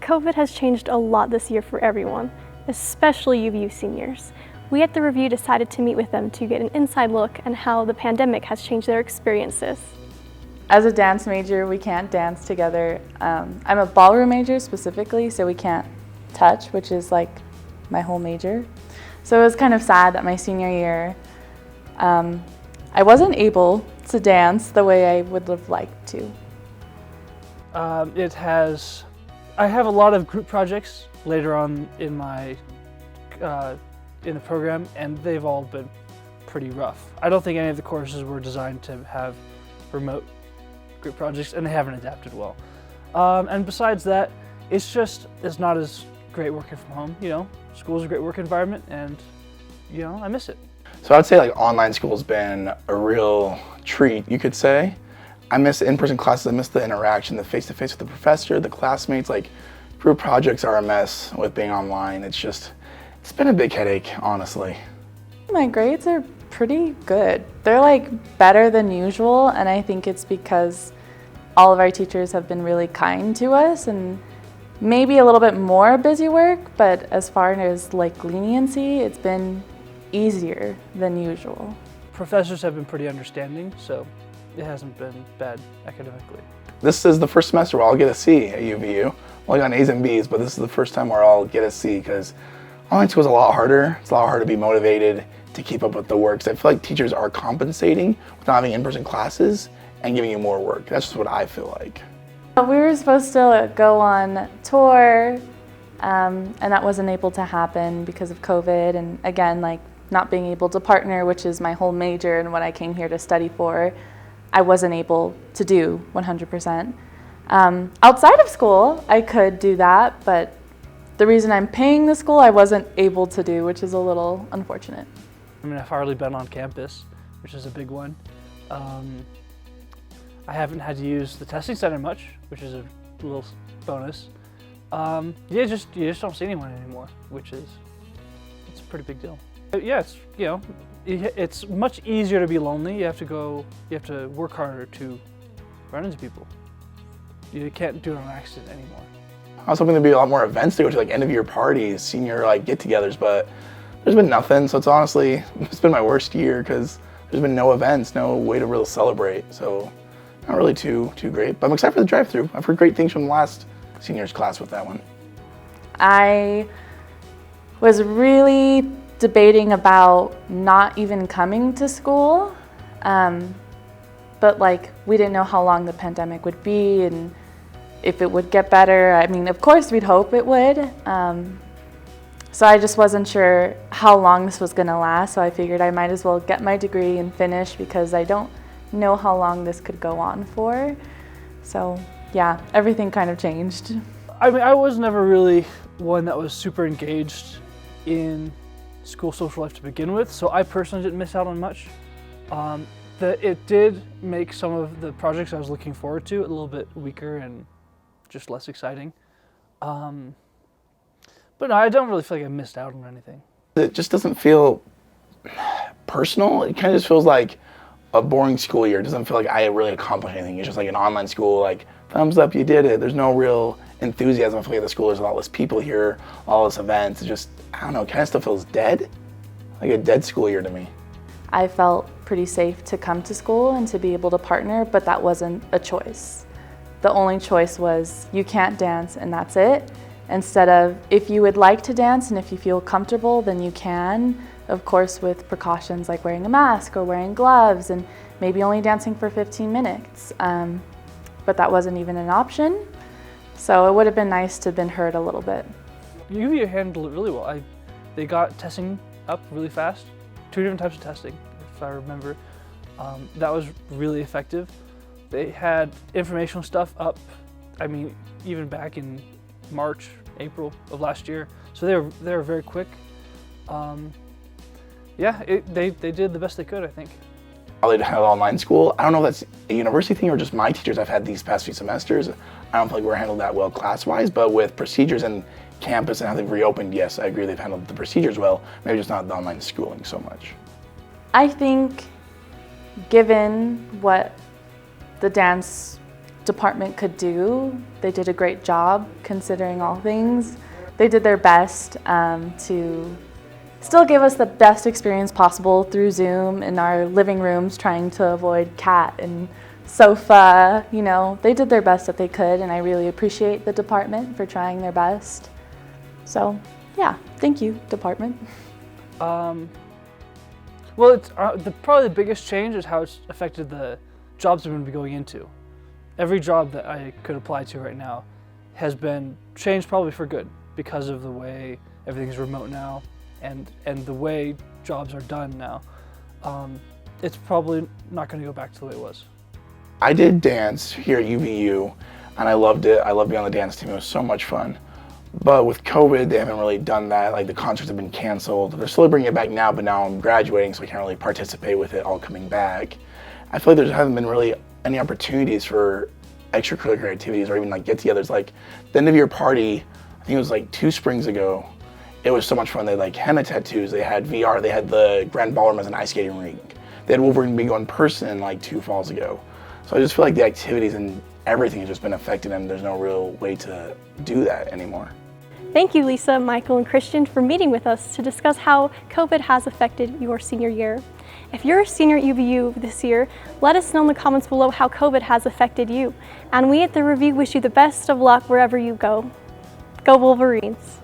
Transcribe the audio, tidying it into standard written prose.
COVID has changed a lot this year for everyone, especially UVU seniors. We at the review decided to meet with them to get an inside look at how the pandemic has changed their experiences. As a dance major, we can't dance together. I'm a ballroom major specifically, so we can't touch, which is like my whole major. So it was kind of sad that my senior year, I wasn't able to dance the way I would have liked to. I have a lot of group projects later on in my in the program, and they've all been pretty rough. I don't think any of the courses were designed to have remote group projects, and they haven't adapted well. And besides that, it's not as great working from home. You know, school's a great work environment, and you know, I miss it. So I'd say like online school's been a real treat, you could say. I miss in-person classes, I miss the interaction, the face-to-face with the professor, the classmates. Like, group projects are a mess with being online. It's been a big headache, honestly. My grades are pretty good. They're like better than usual, and I think it's because all of our teachers have been really kind to us, and maybe a little bit more busy work, but as far as like leniency, it's been easier than usual. Professors have been pretty understanding, so it hasn't been bad academically. This is the first semester where I'll get a C at UVU. Well, I got A's and B's, but this is the first time where I'll get a C because online school is a lot harder. It's a lot harder to be motivated to keep up with the work. 'Cause I feel like teachers are compensating with not having in-person classes and giving you more work. That's just what I feel like. We were supposed to go on tour, and that wasn't able to happen because of COVID, and again, like not being able to partner, which is my whole major and what I came here to study for, I wasn't able to do 100%. Outside of school, I could do that, but the reason I'm paying the school, I wasn't able to do, which is a little unfortunate. I mean, I've hardly been on campus, which is a big one. I haven't had to use the testing center much, which is a little bonus. You just don't see anyone anymore, it's a pretty big deal. Yeah, it's much easier to be lonely. You have to work harder to run into people. You can't do it on accident anymore. I was hoping there'd be a lot more events to go to, like end of year parties, senior like get-togethers, but there's been nothing. So it's been my worst year because there's been no events, no way to really celebrate. So not really too great, but I'm excited for the drive-through. I've heard great things from the last seniors class with that one. I was really debating about not even coming to school, but like we didn't know how long the pandemic would be and if it would get better. I mean, of course we'd hope it would. So I just wasn't sure how long this was gonna last, so I figured I might as well get my degree and finish because I don't know how long this could go on for. So yeah, everything kind of changed. I mean, I was never really one that was super engaged in school social life to begin with, so I personally didn't miss out on much. It did make some of the projects I was looking forward to a little bit weaker and just less exciting. But no, I don't really feel like I missed out on anything. It just doesn't feel personal. It kind of just feels like a boring school year. It doesn't feel like I really accomplished anything. It's just like an online school, like thumbs up, you did it. There's no real enthusiasm. I feel like at the school there's a lot less people here, all this events. It just, I don't know, it kind of still feels dead. Like a dead school year to me. I felt pretty safe to come to school and to be able to partner, but that wasn't a choice. The only choice was you can't dance and that's it. Instead of if you would like to dance and if you feel comfortable, then you can. Of course, with precautions like wearing a mask or wearing gloves and maybe only dancing for 15 minutes. But that wasn't even an option. So it would have been nice to have been heard a little bit. UVU handled it really well. They got testing up really fast. 2 different types of testing, if I remember. That was really effective. They had informational stuff up, I mean, even back in March, April of last year. So they were very quick. They did the best they could, I think. They have online school. I don't know if that's a university thing or just my teachers I've had these past few semesters. I don't feel like we're handled that well class-wise, but with procedures and campus and how they've reopened, yes, I agree they've handled the procedures well, maybe just not the online schooling so much. I think given what the dance department could do. They did a great job considering all things. They did their best to still give us the best experience possible through Zoom in our living rooms, trying to avoid cat and sofa. You know, they did their best that they could, and I really appreciate the department for trying their best. So yeah, thank you, department. Well, it's probably the biggest change is how it's affected the jobs I'm going to be going into. Every job that I could apply to right now has been changed probably for good because of the way everything's remote now and the way jobs are done now. It's probably not going to go back to the way it was. I did dance here at UVU, and I loved it. I loved being on the dance team. It was so much fun. But with COVID, they haven't really done that. Like, the concerts have been canceled. They're slowly bringing it back now, but now I'm graduating, so I can't really participate with it all coming back. I feel like there hasn't been really any opportunities for extracurricular activities or even like get-togethers. Like, the end of year party, I think it was like 2 springs ago. It was so much fun. They had like henna tattoos, they had VR, they had the Grand Ballroom as an ice skating rink. They had Wolverine Bingo in person like 2 falls ago. So I just feel like the activities and everything has just been affected, and there's no real way to do that anymore. Thank you, Lisa, Michael, and Christian, for meeting with us to discuss how COVID has affected your senior year. If you're a senior at UVU this year, let us know in the comments below how COVID has affected you. And we at The Review wish you the best of luck wherever you go. Go Wolverines!